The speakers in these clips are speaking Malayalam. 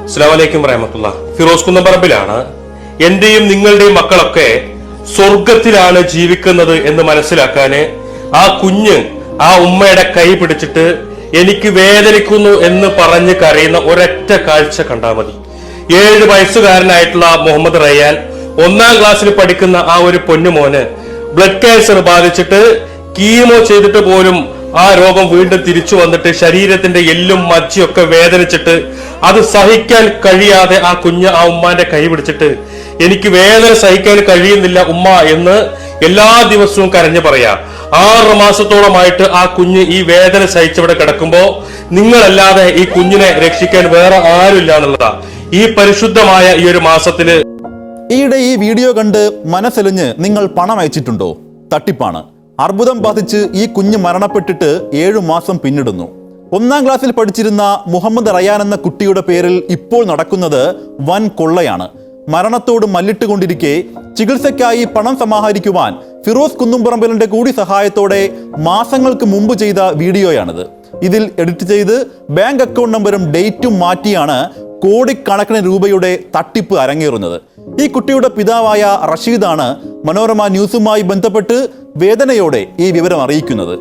അസ്സലാമു വറഹ്മത്തുള്ളാ. ഫിറോസ് കുന്നംപറമ്പിലാണ്. എന്റെയും നിങ്ങളുടെയും മക്കളൊക്കെ സ്വർഗത്തിലാണ് ജീവിക്കുന്നത് എന്ന് മനസ്സിലാക്കാന് ആ കുഞ്ഞ് ആ ഉമ്മയുടെ കൈ പിടിച്ചിട്ട് എനിക്ക് വേദനിക്കുന്നു എന്ന് പറഞ്ഞ് കരയുന്ന ഒരൊറ്റ കാഴ്ച കണ്ടാൽ മതി. 7 വയസ്സുകാരനായിട്ടുള്ള മുഹമ്മദ് റയ്യാൻ 1ാം ക്ലാസ്സിൽ പഠിക്കുന്ന ആ ഒരു പൊന്നുമോന് ബ്ലഡ് ക്യാൻസർ ബാധിച്ചിട്ട് കീമോ ചെയ്തിട്ട് പോലും ആ രോഗം വീണ്ടും തിരിച്ചു വന്നിട്ട് ശരീരത്തിന്റെ എല്ലും മജ്ജയൊക്കെ വേദനിച്ചിട്ട് അത് സഹിക്കാൻ കഴിയാതെ ആ കുഞ്ഞ് ആ ഉമ്മാന്റെ കൈ പിടിച്ചിട്ട് എനിക്ക് വേദന സഹിക്കാൻ കഴിയുന്നില്ല ഉമ്മ എന്ന് എല്ലാ ദിവസവും കരഞ്ഞു പറയാ. 6 മാസത്തോളമായിട്ട് ആ കുഞ്ഞ് ഈ വേദന സഹിച്ചവിടെ കിടക്കുമ്പോ നിങ്ങളല്ലാതെ ഈ കുഞ്ഞിനെ രക്ഷിക്കാൻ വേറെ ആരുമില്ല എന്നുള്ളതാ. ഈ പരിശുദ്ധമായ ഈ ഒരു മാസത്തില് ഈയിടെ ഈ വീഡിയോ കണ്ട് മനസ്സെലിഞ്ഞ് നിങ്ങൾ പണം അയച്ചിട്ടുണ്ടോ? തട്ടിപ്പാണ്. അർബുദം ബാധിച്ച് ഈ കുഞ്ഞ് മരണപ്പെട്ടിട്ട് 7 മാസം പിന്നിടുന്നു. 1ാം ക്ലാസ്സിൽ പഠിച്ചിരുന്ന മുഹമ്മദ് റയാൻ എന്ന കുട്ടിയുടെ പേരിൽ ഇപ്പോൾ നടക്കുന്നത് വൻ കൊള്ളയാണ്. മരണത്തോട് മല്ലിട്ടുകൊണ്ടിരിക്കെ ചികിത്സയ്ക്കായി പണം സമാഹരിക്കുവാൻ ഫിറോസ് കുന്നുംപറമ്പിലിന്റെ കൂടി സഹായത്തോടെ മാസങ്ങൾക്ക് മുമ്പ് ചെയ്ത വീഡിയോയാണിത്. ഇതിൽ എഡിറ്റ് ചെയ്ത് ബാങ്ക് അക്കൗണ്ട് നമ്പറും ഡേറ്റും മാറ്റിയാണ് കോടിക്കണക്കിന് രൂപയുടെ തട്ടിപ്പ് അരങ്ങേറുന്നത്. ഈ കുട്ടിയുടെ പിതാവായ റഷീദാണ് മനോരമ ന്യൂസുമായി ബന്ധപ്പെട്ട് വേദനയോടെ ഈ വിവരം അറിയിക്കുന്നത്.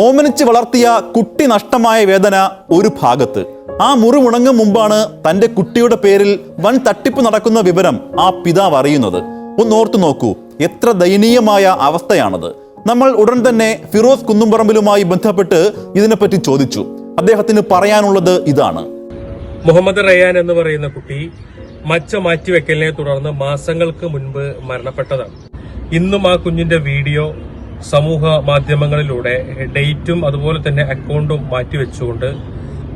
ഓമനിച്ച് വളർത്തിയ കുട്ടി നഷ്ടമായ വേദന ഒരു ഭാഗത്ത്, ആ മുറിവുണങ്ങും മുമ്പാണ് തന്റെ കുട്ടിയുടെ പേരിൽ വൻ തട്ടിപ്പ് നടക്കുന്ന വിവരം ആ പിതാവ് അറിയുന്നത്. ഒന്നോർത്തു നോക്കൂ, എത്ര ദയനീയമായ അവസ്ഥയാണത്. നമ്മൾ ഉടൻ തന്നെ ഫിറോസ് കുന്നുംപറമ്പിലുമായി ബന്ധപ്പെട്ട് ഇതിനെപ്പറ്റി ചോദിച്ചു. അദ്ദേഹത്തിന് പറയാനുള്ളത് ഇതാണ്. മുഹമ്മദ് റയ്യാൻ എന്ന് പറയുന്ന കുട്ടി മച്ച മാറ്റിവെക്കലിനെ തുടർന്ന് മാസങ്ങൾക്ക് മുൻപ് മരണപ്പെട്ടതാണ്. ഇന്നും ആ കുഞ്ഞിന്റെ വീഡിയോ സമൂഹ മാധ്യമങ്ങളിലൂടെ ഡേറ്റും അതുപോലെ തന്നെ അക്കൗണ്ടും മാറ്റിവെച്ചുകൊണ്ട്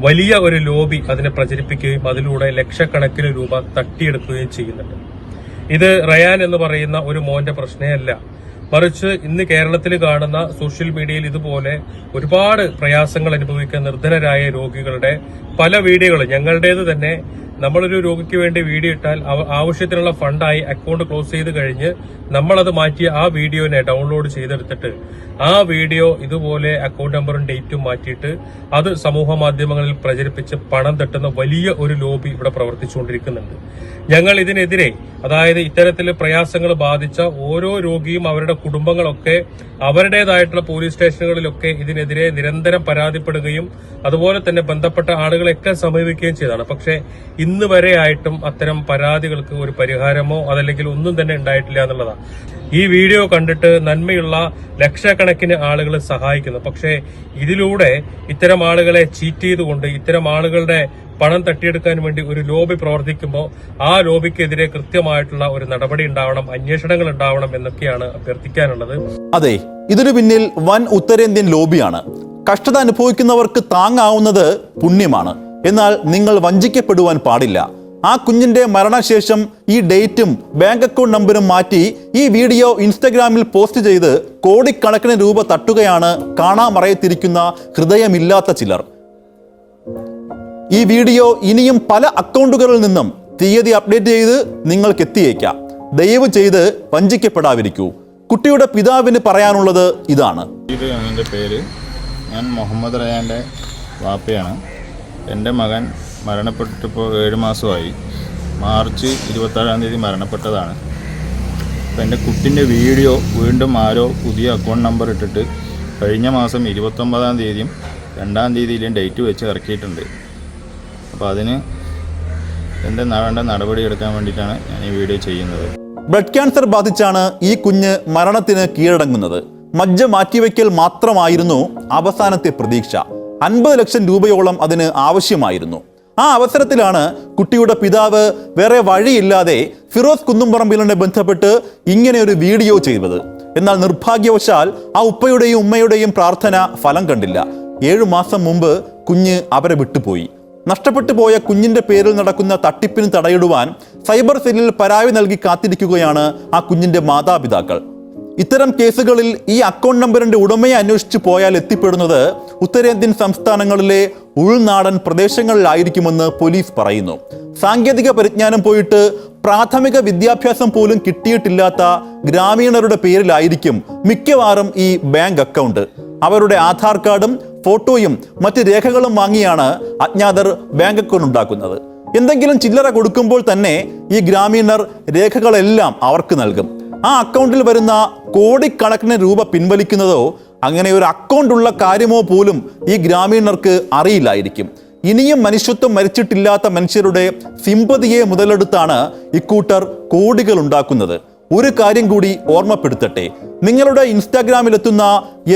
വലിയ ഒരു ലോബി അതിനെ പ്രചരിപ്പിക്കുകയും അതിലൂടെ ലക്ഷക്കണക്കിന് രൂപ തട്ടിയെടുക്കുകയും ചെയ്യുന്നുണ്ട്. ഇത് റയാൻ എന്ന് പറയുന്ന ഒരു മോന്റെ പ്രശ്നമല്ല, മറിച്ച് ഇന്ന് കേരളത്തിൽ കാണുന്ന സോഷ്യൽ മീഡിയയിൽ ഇതുപോലെ ഒരുപാട് പ്രയാസങ്ങൾ അനുഭവിക്കുന്ന നിർധനരായ രോഗികളുടെ പല വീഡിയോകൾ, ഞങ്ങളുടേത് തന്നെ, നമ്മളൊരു രോഗിക്ക് വേണ്ടി വീഡിയോ ഇട്ടാൽ ആവശ്യത്തിനുള്ള ഫണ്ടായി അക്കൗണ്ട് ക്ലോസ് ചെയ്ത് കഴിഞ്ഞ് നമ്മളത് മാറ്റിയ ആ വീഡിയോനെ ഡൗൺലോഡ് ചെയ്തെടുത്തിട്ട് ആ വീഡിയോ ഇതുപോലെ അക്കൗണ്ട് നമ്പറും ഡേറ്റും മാറ്റിയിട്ട് അത് സമൂഹ മാധ്യമങ്ങളിൽ പ്രചരിപ്പിച്ച് പണം തട്ടുന്ന വലിയ ഒരു ലോബി ഇവിടെ പ്രവർത്തിച്ചുകൊണ്ടിരിക്കുന്നുണ്ട്. ഞങ്ങൾ ഇതിനെതിരെ, അതായത് ഇത്തരത്തിൽ പ്രയാസങ്ങൾ ബാധിച്ച ഓരോ രോഗിയും അവരുടെ കുടുംബങ്ങളൊക്കെ അവരുടേതായിട്ടുള്ള പോലീസ് സ്റ്റേഷനുകളിലൊക്കെ ഇതിനെതിരെ നിരന്തരം പരാതിപ്പെടുകയും അതുപോലെ തന്നെ ബന്ധപ്പെട്ട ആളുകളെയൊക്കെ സമീപിക്കുകയും ചെയ്തതാണ്. പക്ഷേ ഇന്ന് വരെ ആയിട്ടും അത്തരം പരാതികൾക്ക് ഒരു പരിഹാരമോ അതല്ലെങ്കിൽ ഒന്നും തന്നെ ഉണ്ടായിട്ടില്ല എന്നുള്ളതാണ്. ഈ വീഡിയോ കണ്ടിട്ട് നന്മയുള്ള ലക്ഷക്കണക്കിന് ആളുകൾ സഹായിക്കുന്നു. പക്ഷേ ഇതിലൂടെ ഇത്തരം ആളുകളെ ചീറ്റ് ചെയ്തുകൊണ്ട് ഇത്തരം ആളുകളുടെ പണം തട്ടിയെടുക്കാൻ വേണ്ടി ഒരു ലോബി പ്രവർത്തിക്കുമ്പോൾ ആ ലോബിക്കെതിരെ കൃത്യമായിട്ടുള്ള ഒരു നടപടി ഉണ്ടാവണം, അന്വേഷണങ്ങൾ ഉണ്ടാവണം എന്നൊക്കെയാണ് അഭ്യർത്ഥിക്കാനുള്ളത്. അതെ, ഇതിനു പിന്നിൽ വൻ ഉത്തരേന്ത്യൻ ലോബിയാണ്. കഷ്ടത അനുഭവിക്കുന്നവർക്ക് താങ്ങാവുന്നത് പുണ്യമാണ്. എന്നാൽ നിങ്ങൾ വഞ്ചിക്കപ്പെടുവാൻ പാടില്ല. ആ കുഞ്ഞിന്റെ മരണശേഷം ഈ ഡേറ്റും ബാങ്ക് അക്കൗണ്ട് നമ്പറും മാറ്റി ഈ വീഡിയോ ഇൻസ്റ്റഗ്രാമിൽ പോസ്റ്റ് ചെയ്ത് കോടിക്കണക്കിന് രൂപ തട്ടുകയാണ് കാണാമറയത്തിരിക്കുന്ന ഹൃദയമില്ലാത്ത ചിലർ. ഈ വീഡിയോ ഇനിയും പല അക്കൗണ്ടുകളിൽ നിന്നും തീയതി അപ്ഡേറ്റ് ചെയ്ത് നിങ്ങൾക്ക് എത്തിയേക്കാം. ദയവ് ചെയ്ത് വഞ്ചിക്കപ്പെടാതിരിക്കൂ. കുട്ടിയുടെ പിതാവിന് പറയാനുള്ളത് ഇതാണ്. എൻ്റെ പേര്, ഞാൻ മുഹമ്മദ് റയാൻ്റെ വാപ്പയാണ്. എൻ്റെ മകൻ മരണപ്പെട്ടിട്ടിപ്പോൾ 7 മാസമായി. മാർച്ച് 27-ാം തീയതി മരണപ്പെട്ടതാണ്. അപ്പോൾ എൻ്റെ കുട്ടിൻ്റെ വീഡിയോ വീണ്ടും ആരോ പുതിയ അക്കൗണ്ട് നമ്പർ ഇട്ടിട്ട് കഴിഞ്ഞ മാസം 29-ാം തീയതിയും 2-ാം തീയതിയിലും ഡേറ്റ് വെച്ച് ഇറക്കിയിട്ടുണ്ട്. അപ്പോൾ അതിന് വേണ്ട നടപടി എടുക്കാൻ വേണ്ടിയിട്ടാണ് ഞാൻ ഈ വീഡിയോ ചെയ്യുന്നത്. ബ്ലഡ് ക്യാൻസർ ബാധിച്ചാണ് ഈ കുഞ്ഞ് മരണത്തിന് കീഴടങ്ങുന്നത്. മജ്ജ മാറ്റിവെക്കൽ മാത്രമായിരുന്നു അവസാനത്തെ പ്രതീക്ഷ. 50 ലക്ഷം രൂപയോളം അതിന് ആവശ്യമായിരുന്നു. ആ അവസരത്തിലാണ് കുട്ടിയുടെ പിതാവ് വേറെ വഴിയില്ലാതെ ഫിറോസ് കുന്നുംപറമ്പിലിനെ ബന്ധപ്പെട്ട് ഇങ്ങനെ ഒരു വീഡിയോ ചെയ്തത്. എന്നാൽ നിർഭാഗ്യവശാൽ ആ ഉപ്പയുടെയും ഉമ്മയുടെയും പ്രാർത്ഥന ഫലം കണ്ടില്ല. 7 മാസം മുമ്പ് കുഞ്ഞ് അവരെ വിട്ടുപോയി. നഷ്ടപ്പെട്ടു പോയ കുഞ്ഞിന്റെ പേരിൽ നടക്കുന്ന തട്ടിപ്പിന് തടയിടുവാൻ സൈബർ സെല്ലിൽ പരാതി നൽകി കാത്തിരിക്കുകയാണ് ആ കുഞ്ഞിന്റെ മാതാപിതാക്കൾ. ഇത്തരം കേസുകളിൽ ഈ അക്കൗണ്ട് നമ്പറിന്റെ ഉടമയെ അന്വേഷിച്ചു പോയാൽ എത്തിപ്പെടുന്നത് ഉത്തരേന്ത്യൻ സംസ്ഥാനങ്ങളിലെ ഉൾനാടൻ പ്രദേശങ്ങളിലായിരിക്കുമെന്ന് പോലീസ് പറയുന്നു. സാങ്കേതിക പരിജ്ഞാനം പോയിട്ട് പ്രാഥമിക വിദ്യാഭ്യാസം പോലും കിട്ടിയിട്ടില്ലാത്ത ഗ്രാമീണരുടെ പേരിലായിരിക്കും മിക്കവാറും ഈ ബാങ്ക് അക്കൗണ്ട്. അവരുടെ ആധാർ കാർഡും ഫോട്ടോയും മറ്റ് രേഖകളും വാങ്ങിയാണ് അജ്ഞാതർ ബാങ്ക് അക്കൗണ്ട് ഉണ്ടാക്കുന്നത്. എന്തെങ്കിലും ചില്ലറ കൊടുക്കുമ്പോൾ തന്നെ ഈ ഗ്രാമീണർ രേഖകളെല്ലാം അവർക്ക് നൽകും. ആ അക്കൗണ്ടിൽ വരുന്ന കോടിക്കണക്കിന് രൂപ പിൻവലിക്കുന്നതോ അങ്ങനെ ഒരു അക്കൗണ്ട് ഉള്ള കാര്യമോ പോലും ഈ ഗ്രാമീണർക്ക് അറിയില്ലായിരിക്കും. ഇനിയും മനുഷ്യത്വം മരിച്ചിട്ടില്ലാത്ത മനുഷ്യരുടെ സിമ്പതിയെ മുതലെടുത്താണ് ഇക്കൂട്ടർ കോടികൾ ഉണ്ടാക്കുന്നത്. ഒരു കാര്യം കൂടി ഓർമ്മപ്പെടുത്തട്ടെ, നിങ്ങളുടെ ഇൻസ്റ്റാഗ്രാമിലെത്തുന്ന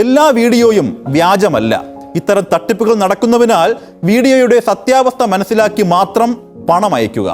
എല്ലാ വീഡിയോയും വ്യാജമല്ല. ഇത്തരം തട്ടിപ്പുകൾ നടക്കുന്നതിനാൽ വീഡിയോയുടെ സത്യാവസ്ഥ മനസ്സിലാക്കി മാത്രം പണം അയയ്ക്കുക.